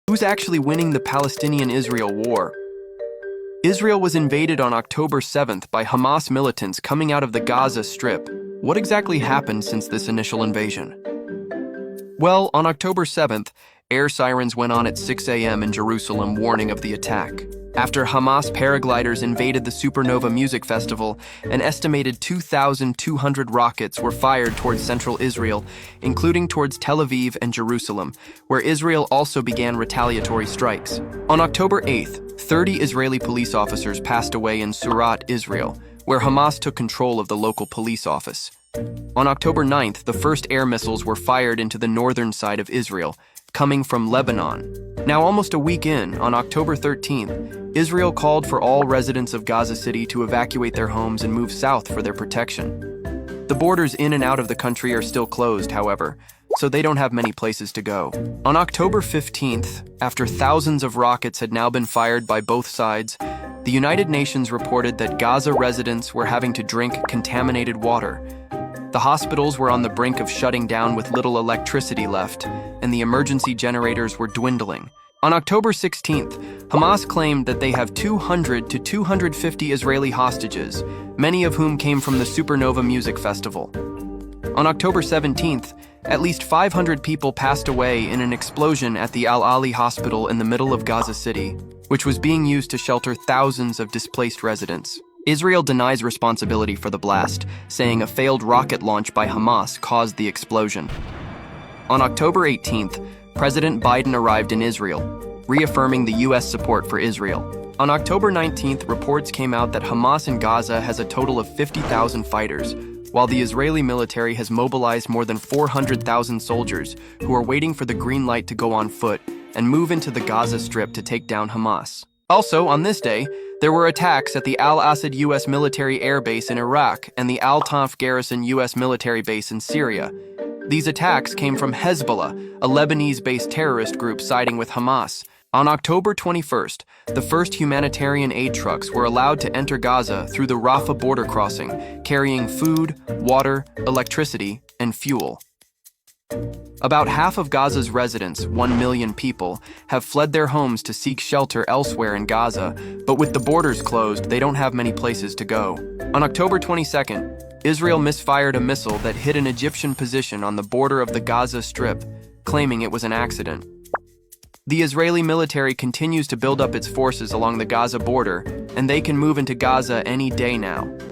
Who's actually winning the Palestinian-Israel war? Israel was invaded on October 7th by Hamas militants coming out of the Gaza Strip. What exactly happened since this initial invasion? Well, on October 7th, air sirens went on at 6 a.m. in Jerusalem warning of the attack. After Hamas paragliders invaded the Supernova Music Festival, an estimated 2,200 rockets were fired towards central Israel, including towards Tel Aviv and Jerusalem, where Israel also began retaliatory strikes. On October 8th, 30 Israeli police officers passed away in Surat, Israel, where Hamas took control of the local police office. On October 9th, the first air missiles were fired into the northern side of Israel, coming from Lebanon. Now, almost a week in, on October 13th, Israel called for all residents of Gaza City to evacuate their homes and move south for their protection. The borders in and out of the country are still closed, however, so they don't have many places to go. On October 15th, after thousands of rockets had now been fired by both sides, the United Nations reported that Gaza residents were having to drink contaminated water. The hospitals were on the brink of shutting down with little electricity left, and the emergency generators were dwindling. On October 16th, Hamas claimed that they have 200 to 250 Israeli hostages, many of whom came from the Supernova Music Festival. On October 17th, at least 500 people passed away in an explosion at the Al-Ali hospital in the middle of Gaza City, which was being used to shelter thousands of displaced residents. Israel denies responsibility for the blast, saying a failed rocket launch by Hamas caused the explosion. On October 18th, President Biden arrived in Israel, reaffirming the U.S. support for Israel. On October 19th, reports came out that Hamas in Gaza has a total of 50,000 fighters, while the Israeli military has mobilized more than 400,000 soldiers who are waiting for the green light to go on foot and move into the Gaza Strip to take down Hamas. Also, on this day, there were attacks at the Al-Assad U.S. military air base in Iraq and the Al-Tanf garrison U.S. military base in Syria. These attacks came from Hezbollah, a Lebanese-based terrorist group siding with Hamas. On October 21st, the first humanitarian aid trucks were allowed to enter Gaza through the Rafah border crossing, carrying food, water, electricity, and fuel. About half of Gaza's residents, 1 million people, have fled their homes to seek shelter elsewhere in Gaza, but with the borders closed, they don't have many places to go. On October 22nd, Israel misfired a missile that hit an Egyptian position on the border of the Gaza Strip, claiming it was an accident. The Israeli military continues to build up its forces along the Gaza border, and they can move into Gaza any day now.